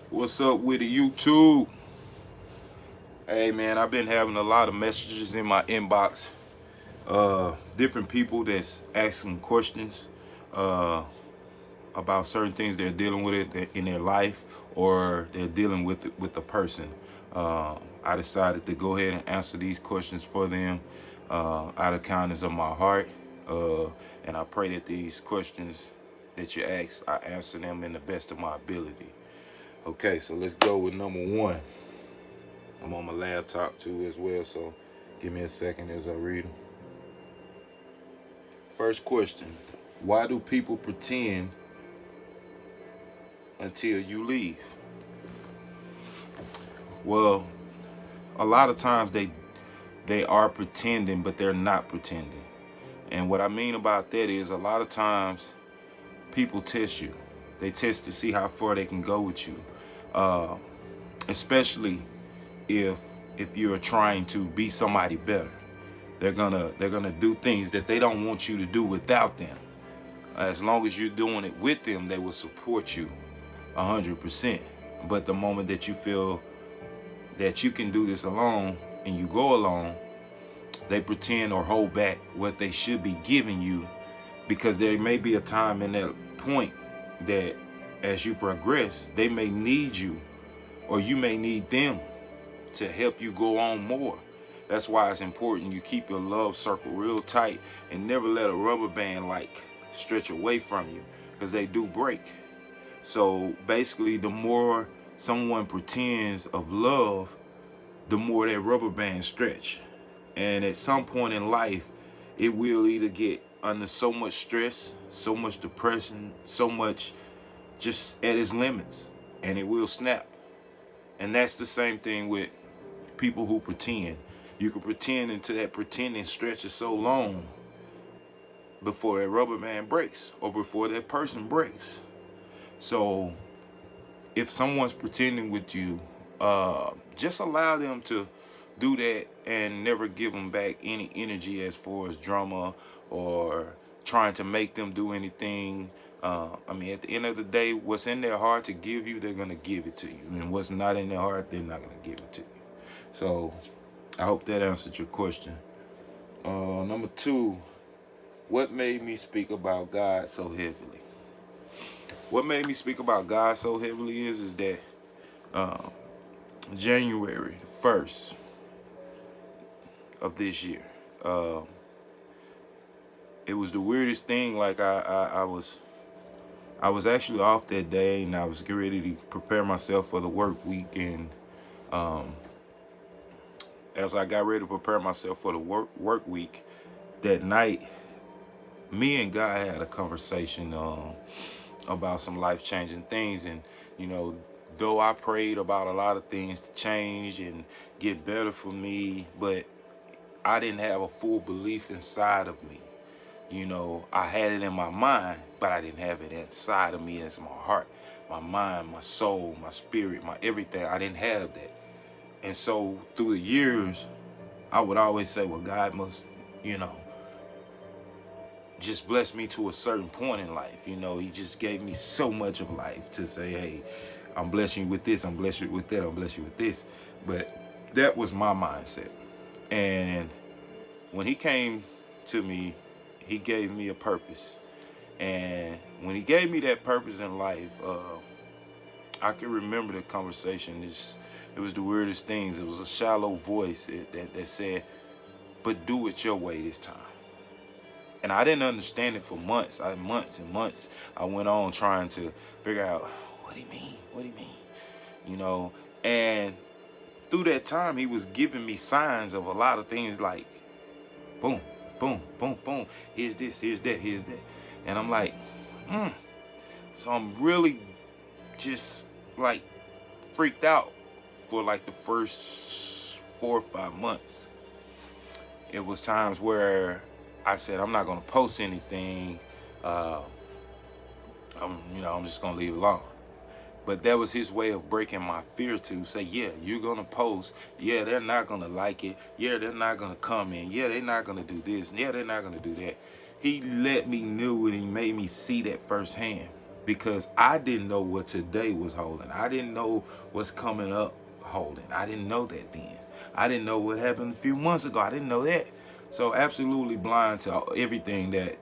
What's up with the YouTube? Hey man, I've been having a lot of messages in my inbox. Different people that's asking questions uh, about certain things they're dealing with it in their life, or they're dealing with it with a person. I decided to go ahead and answer these questions for them out of kindness of my heart, and I pray that these questions that you ask, I answer them in the best of my ability. Okay, so let's go with number one. I'm on my laptop too as well, so give me a second as I read them. First question: why do people pretend until you leave? Well, a lot of times they are pretending, but they're not pretending. And what I mean about that is, a lot of times people test you. They test to see how far they can go with you, uh, especially if you're trying to be somebody better. They're gonna do things that they don't want you to do without them. As long as you're doing it with them, they will support you 100%. But the moment that you feel that you can do this alone and you go alone, they pretend or hold back what they should be giving you, because there may be a time in that point that as you progress, they may need you, or you may need them to help you go on more. That's why it's important you keep your love circle real tight and never let a rubber band like stretch away from you, because they do break. So basically, the more someone pretends of love, the more that rubber band stretch. And at some point in life, it will either get under so much stress, so much depression, so much just at its limits, and it will snap. And that's the same thing with people who pretend. You can pretend until that pretending stretches so long before that rubber band breaks, or before that person breaks. So if someone's pretending with you, just allow them to do that and never give them back any energy as far as drama or trying to make them do anything. I mean, at the end of the day, what's in their heart to give you, they're going to give it to you. And what's not in their heart, they're not going to give it to you. So I hope that answered your question. Number two, what made me speak about God so heavily? What made me speak about God so heavily is that January 1st of this year, it was the weirdest thing. Like I was actually off that day, and I was getting ready to prepare myself for the work week. And as I got ready to prepare myself for the work week, that night, me and God had a conversation about some life-changing things. And though I prayed about a lot of things to change and get better for me, but I didn't have a full belief inside of me. I had it in my mind, but I didn't have it inside of me as my heart, my mind, my soul, my spirit, my everything. I didn't have that. And so through the years, I would always say, well, God must, just bless me to a certain point in life. He just gave me so much of life to say, hey, I'm blessing you with this, I'm blessing you with that, I'm blessing you with this. But that was my mindset. And when he came to me, he gave me a purpose. And when he gave me that purpose in life, I can remember the conversation. It was the weirdest things. It was a shallow voice that said, but do it your way this time. And I didn't understand it for months. Months and months. I went on trying to figure out, what do you mean? What do you mean? And through that time, he was giving me signs of a lot of things, like, boom, boom, boom, boom. Here's this, here's that, here's that. And I'm like, So I'm really just like freaked out for like the first 4 or 5 months. It was times where I said, I'm not going to post anything. I'm just going to leave it alone. But that was his way of breaking my fear, to say, yeah, you're going to post. Yeah, they're not going to like it. Yeah, they're not going to comment. Yeah, they're not going to do this. Yeah, they're not going to do that. He let me know, and he made me see that firsthand. because I didn't know what today was holding. I didn't know what's coming up holding. I didn't know that then. I didn't know what happened a few months ago. I didn't know that. So absolutely blind to everything that,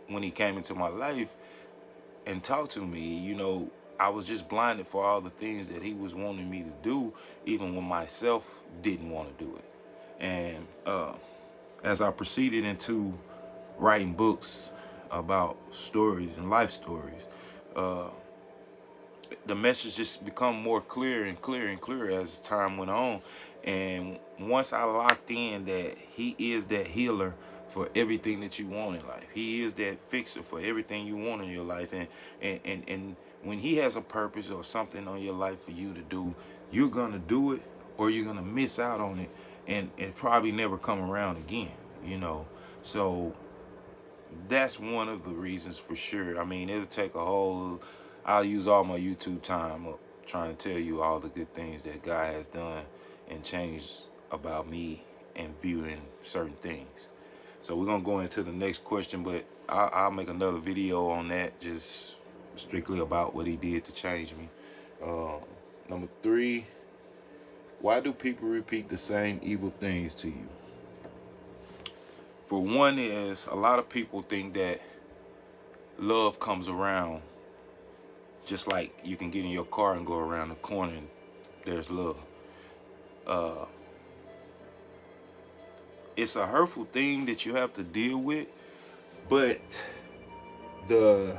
when he came into my life and talked to me, I was just blinded for all the things that he was wanting me to do, even when myself didn't want to do it. And as I proceeded into writing books about stories and life stories, the message just become more clear and clearer and clearer as time went on. And once I locked in that he is that healer for everything that you want in life, he is that fixer for everything you want in your life, and when he has a purpose or something on your life for you to do, you're gonna do it, or you're gonna miss out on it, and probably never come around again. So that's one of the reasons for sure. I mean, it'll take a whole, I'll use all my YouTube time up trying to tell you all the good things that God has done and changed about me and viewing certain things. So we're gonna go into the next question, but I'll make another video on that, just strictly about what he did to change me. Number 3, why do people repeat the same evil things to you? For one, is a lot of people think that love comes around just like you can get in your car and go around the corner and there's love. It's a hurtful thing that you have to deal with, but the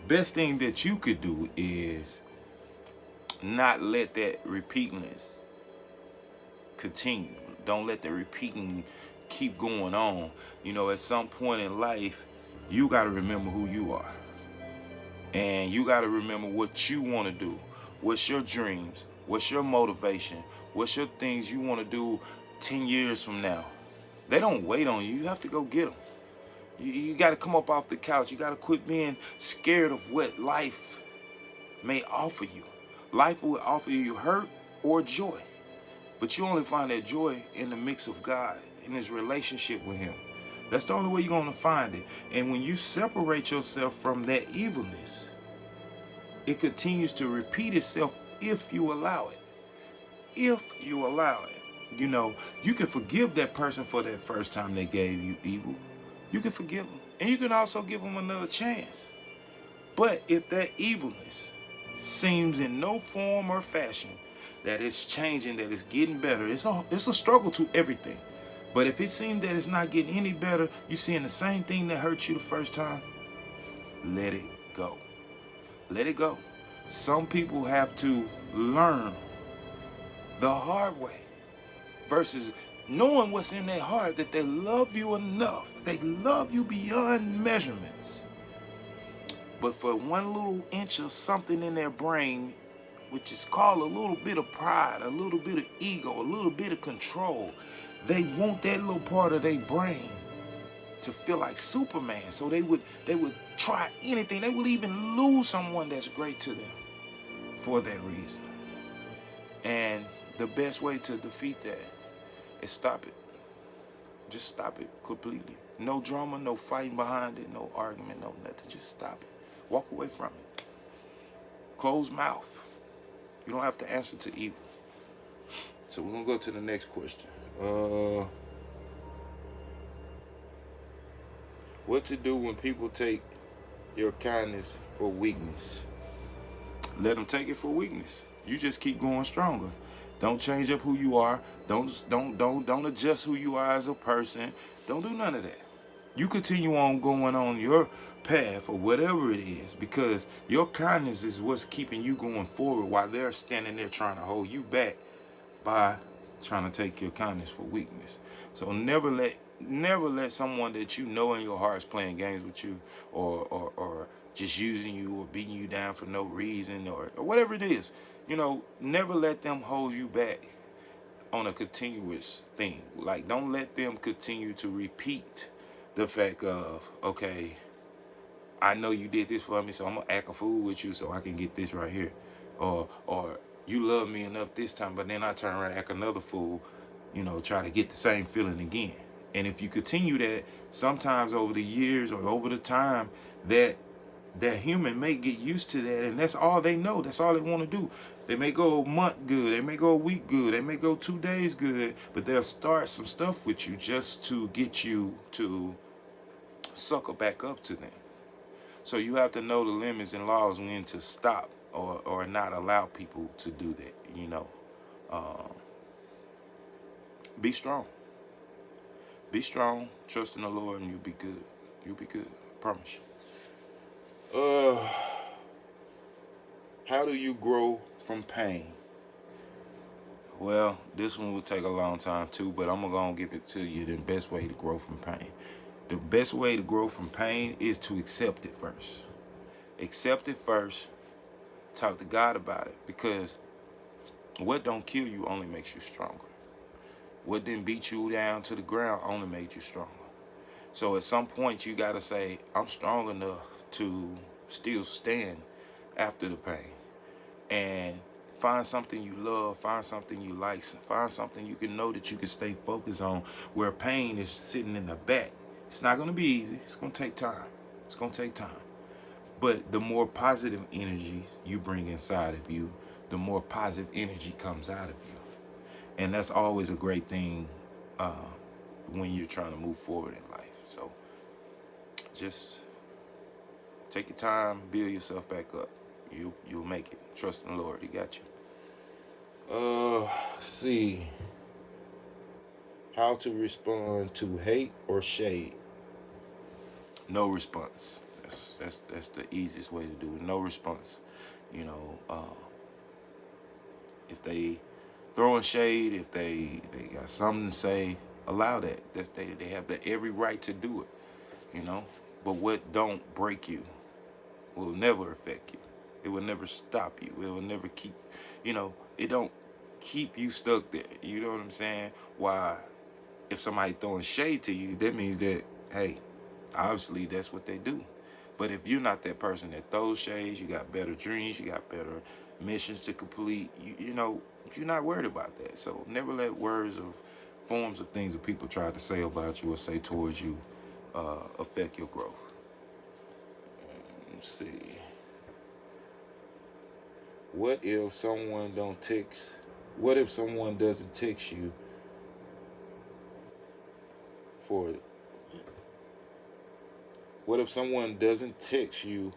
best thing that you could do is not let that repeatingness continue. Don't let the repeating keep going on. At some point in life, you got to remember who you are. And you got to remember what you want to do. What's your dreams? What's your motivation? What's your things you want to do 10 years from now? They don't wait on you. You have to go get them. You got to come up off the couch. You got to quit being scared of what life may offer you. Life will offer you hurt or joy. But you only find that joy in the mix of God, in his relationship with him. That's the only way you're going to find it. And when you separate yourself from that evilness, it continues to repeat itself if you allow it. If you allow it. You can forgive that person for that first time they gave you evil. You can forgive them. And you can also give them another chance. But if that evilness seems in no form or fashion that it's changing, that it's getting better, it's a struggle to everything. But if it seems that it's not getting any better, you're seeing the same thing that hurt you the first time, let it go. Let it go. Some people have to learn the hard way versus knowing what's in their heart, that they love you enough. They love you beyond measurements. But for one little inch of something in their brain, which is called a little bit of pride, a little bit of ego, a little bit of control, they want that little part of their brain to feel like Superman. So they would try anything. They would even lose someone that's great to them for that reason. And the best way to defeat that is stop it. Just stop it completely. No drama, no fighting behind it, no argument, no nothing. Just stop it. Walk away from it. Closed mouth. You don't have to answer to evil. So we're going to go to the next question. What to do when people take your kindness for weakness? Let them take it for weakness. You just keep going stronger. Don't change up who you are. Don't adjust who you are as a person. Don't do none of that. You continue on going on your path or whatever it is, because your kindness is what's keeping you going forward while they're standing there trying to hold you back by trying to take your kindness for weakness. So never let someone that you know in your heart is playing games with you, or just using you or beating you down for no reason, or whatever it is. Never let them hold you back on a continuous thing. Like, don't let them continue to repeat the fact of, okay, I know you did this for me, so I'm gonna act a fool with you so I can get this right here. Or you love me enough this time, but then I turn around and act another fool, try to get the same feeling again. And if you continue that, sometimes over the years or over the time, that that human may get used to that, and that's all they know. That's all they want to do. They may go a month good, they may go a week good, they may go 2 days good, but they'll start some stuff with you just to get you to sucker back up to them. So you have to know the limits and laws when to stop or not allow people to do that, you know. Be strong. Be strong, trust in the Lord, and you'll be good. You'll be good. I promise you. How do you grow from pain? Well, this one will take a long time too, but I'm gonna give it to you the best way to grow from pain. The best way to grow from pain is to accept it first. Accept it first. Talk to God about it, because what don't kill you only makes you stronger. What didn't beat you down to the ground only made you stronger. So at some point you gotta say, I'm strong enough to still stand after the pain. And find something you love, find something you like, find something you can know that you can stay focused on, where pain is sitting in the back. It's not gonna be easy, it's gonna take time. It's gonna take time. But the more positive energy you bring inside of you, the more positive energy comes out of you. And that's always a great thing when you're trying to move forward in life. So just take your time, build yourself back up. You'll make it. Trust in the Lord. He got you. Let's see. How to respond to hate or shade? No response. That's the easiest way to do it. No response. You know, if they throwing shade, if they got something to say, allow that. They have the every right to do it. You know, but what don't break you will never affect you. It will never stop you. It will never keep, you know, it don't keep you stuck there. You know what I'm saying? Why, if somebody throwing shade to you, that means that, hey, obviously that's what they do. But if you're not that person that throws shades, you got better dreams, you got better missions to complete, you know, you're not worried about that. So never let words of forms of things that people try to say about you or say towards you affect your growth. Let's see. What if someone doesn't text you for it? What if someone doesn't text you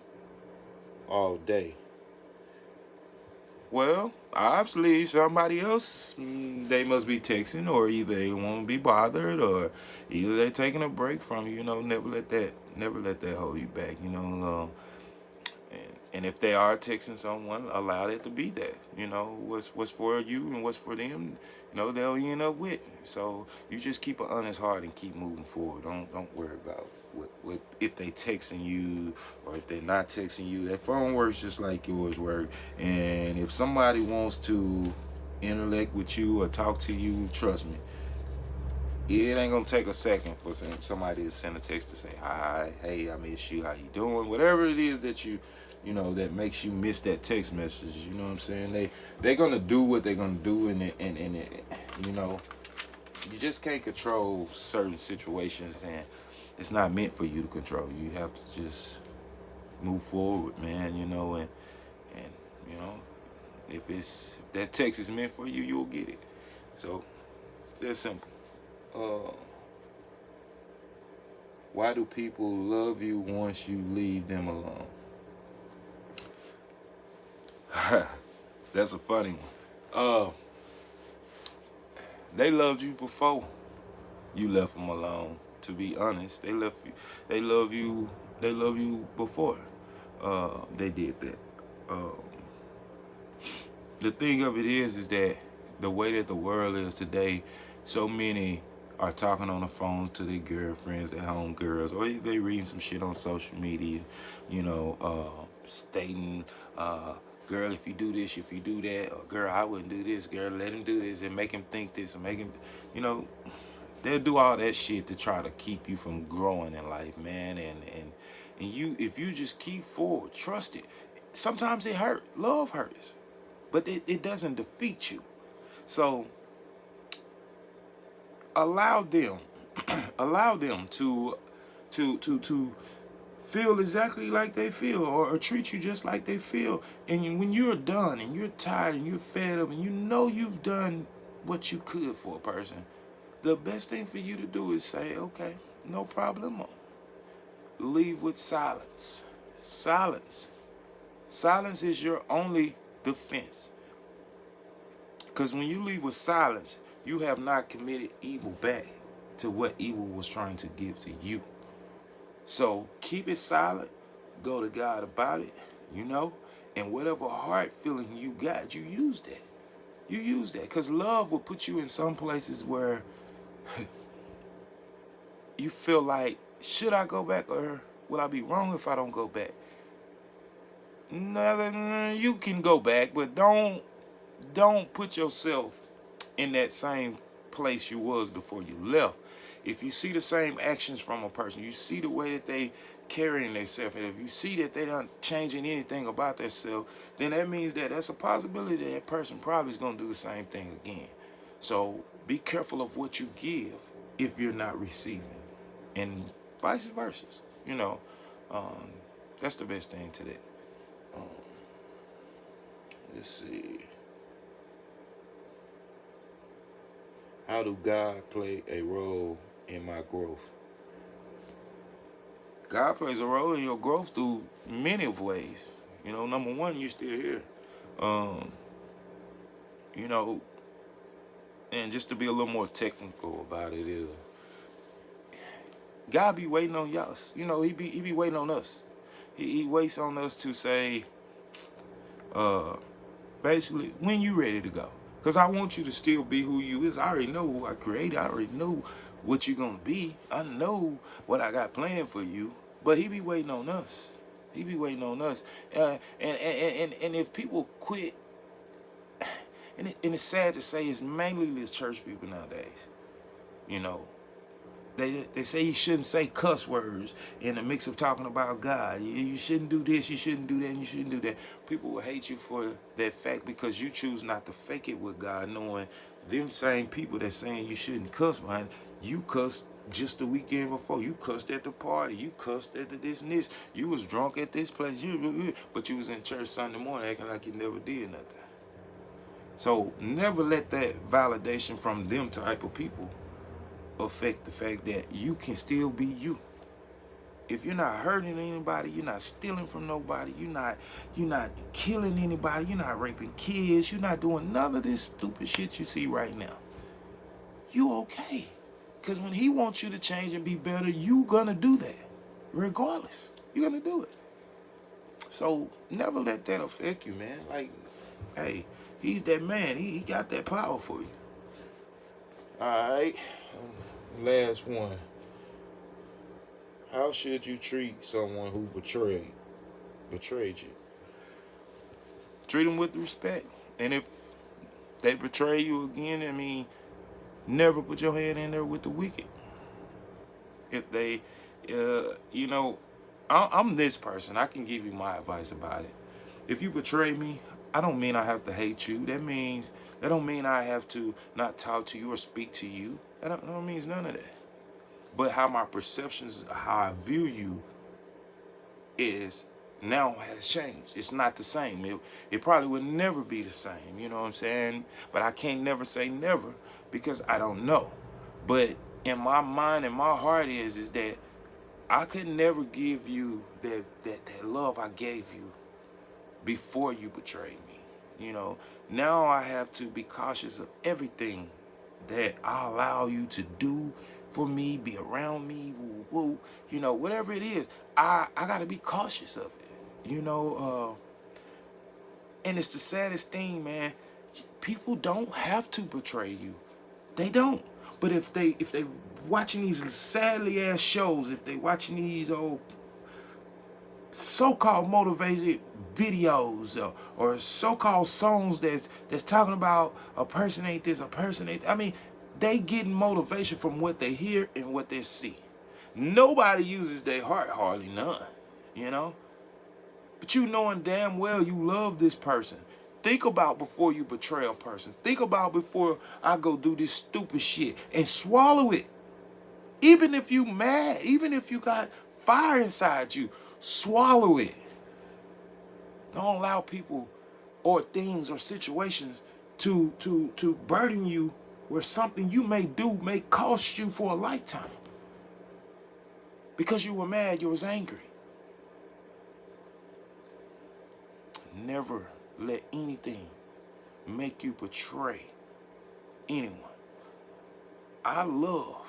all day? Well, obviously somebody else, they must be texting, or either they won't be bothered, or either they're taking a break from you. You know, never let that hold you back. You know, and if they are texting someone, allow it to be that. You know, what's for you and what's for them, you know, they'll end up with. So you just keep an honest heart and keep moving forward. Don't worry about what if they texting you or if they're not texting you. That phone works just like yours work. And if somebody wants to interact with you or talk to you, trust me, it ain't gonna take a second for somebody to send a text to say hi, hey, I miss you, how you doing, whatever it is that you know that makes you miss that text message. You know what I'm saying? They're gonna do what they're gonna do, and you know, you just can't control certain situations, and it's not meant for you to control. You have to just move forward, man. You know, and you know, if that text is meant for you, you'll get it. So it's that simple. Why do people love you once you leave them alone? That's a funny one. They loved you before you left them alone. To be honest, they love you before they did that. The thing of it is that the way that the world is today, so many are talking on the phones to their girlfriends, their homegirls, or they reading some shit on social media, you know, stating, girl, if you do this, if you do that, or girl, I wouldn't do this, girl, let him do this, and make him think this, and make him, you know, they'll do all that shit to try to keep you from growing in life, man. And you, if you just keep forward, trust it. Sometimes it hurt. Love hurts, but it doesn't defeat you. So allow them to feel exactly like they feel, or treat you just like they feel. And when you're done and you're tired and you're fed up and you know you've done what you could for a person, the best thing for you to do is say, okay, no problemo. Leave with silence. Silence. Silence is your only defense. Because when you leave with silence, you have not committed evil back to what evil was trying to give to you. So keep it silent. Go to God about it, and whatever heart feeling you got, you use that. You use that. Because love will put you in some places where you feel like, should I go back, or will I be wrong if I don't go back? No, you can go back, but don't put yourself in that same place you was before you left. If you see the same actions from a person, you see the way that they carrying themselves, and if you see that they don't changing anything about themselves, then that means that that's a possibility that person probably is going to do the same thing again. So be careful of what you give if you're not receiving, and vice versa. That's the best thing to that. Let's see. How do God play a role in my growth? God plays a role in your growth through many of ways. Number one, you're still here. And just to be a little more technical about it is, God be waiting on y'all. He be waiting on us. He waits on us to say, basically, when you ready to go. Because I want you to still be who you is. I already know who I created. I already know what you're going to be. I know what I got planned for you. But he be waiting on us. He be waiting on us. And if people quit, and it's sad to say, it's mainly the church people nowadays. They say you shouldn't say cuss words in the mix of talking about God. You shouldn't do this, you shouldn't do that, and you shouldn't do that. People will hate you for that fact because you choose not to fake it with God, knowing them same people that's saying you shouldn't cuss, man. You cussed just the weekend before. You cussed at the party. You cussed at the this and this. You was drunk at this place. But you was in church Sunday morning acting like you never did nothing. So never let that validation from them type of people affect the fact that you can still be you. If you're not hurting anybody, you're not stealing from nobody, you're not killing anybody, you're not raping kids, you're not doing none of this stupid shit you see right now, you okay. Because when he wants you to change and be better, you gonna do that. Regardless. You're gonna do it. So never let that affect you, man. Like, hey, he's that man. He got that power for you. Alright. Last one. How should you treat someone who betrayed you? Treat them with respect. And if they betray you again, never put your hand in there with the wicked. If they, I'm this person. I can give you my advice about it. If you betray me, I don't mean I have to hate you. That don't mean I have to not talk to you or speak to you. That don't mean none of that. But how my perceptions, how I view you is now has changed. It's not the same. It probably would never be the same. You know what I'm saying? But I can't never say never because I don't know. But in my mind and my heart is that I could never give you that love I gave you before you betrayed me. Now I have to be cautious of everything that I allow you to do for me, be around me, whatever it is, I got to be cautious of it, and it's the saddest thing, man. People don't have to betray you. They don't. But if they watching these sadly ass shows, if they watching these old so-called motivated videos or so-called songs that's talking about a person ain't this, a person ain't, they getting motivation from what they hear and what they see. Nobody uses their heart, hardly none, But you knowing damn well you love this person. Think about before you betray a person. Think about before I go do this stupid shit and swallow it. Even if you mad, even if you got fire inside you. Swallow it. Don't allow people or things or situations to burden you where something you may do may cost you for a lifetime. Because you were mad, you was angry. Never let anything make you betray anyone. I love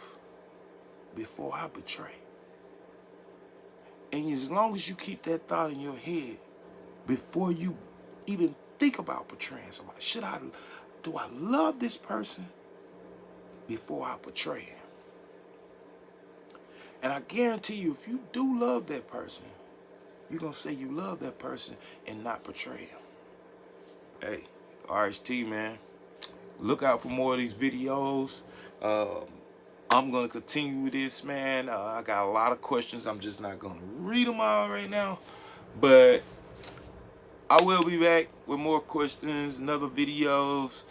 before I betray. And as long as you keep that thought in your head before you even think about betraying somebody, do I love this person before I betray him? And I guarantee you, if you do love that person, you're going to say you love that person and not betray him. Hey, RHT, man. Look out for more of these videos. I'm going to continue with this, man. I got a lot of questions. I'm just not going to read them all right now. But I will be back with more questions and other videos.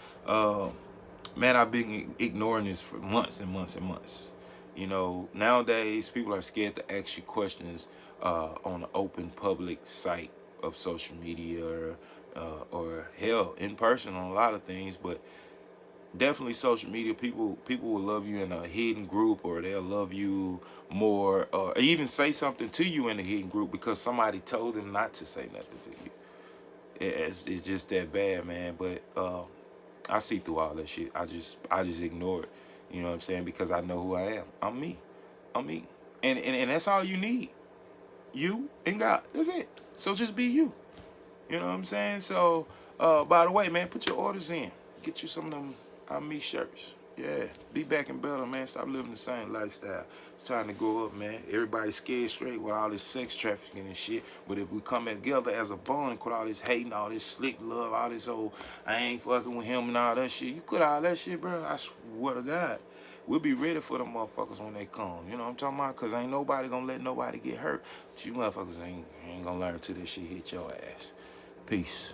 Man, I've been ignoring this for months and months and months. You know, nowadays, people are scared to ask you questions on an open public site of social media or hell, in person on a lot of things. But definitely social media, people will love you in a hidden group, or they'll love you more, or even say something to you in a hidden group because somebody told them not to say nothing to you. It's just that bad, man. But I see through all that shit. I just ignore it. You know what I'm saying? Because I know who I am. I'm me. And that's all you need. You and God. That's it. So just be you. You know what I'm saying? So by the way, man, put your orders in. Get you some of them I'm Me shirts. Yeah. Be back in better, man. Stop living the same lifestyle. It's time to grow up, man. Everybody's scared straight with all this sex trafficking and shit. But if we come together as a bond and quit all this hating, all this slick love, all this old, I ain't fucking with him and all that shit. You quit all that shit, bro. I swear to God. We'll be ready for them motherfuckers when they come. You know what I'm talking about? Because ain't nobody gonna let nobody get hurt. But you motherfuckers ain't gonna learn till this shit hit your ass. Peace.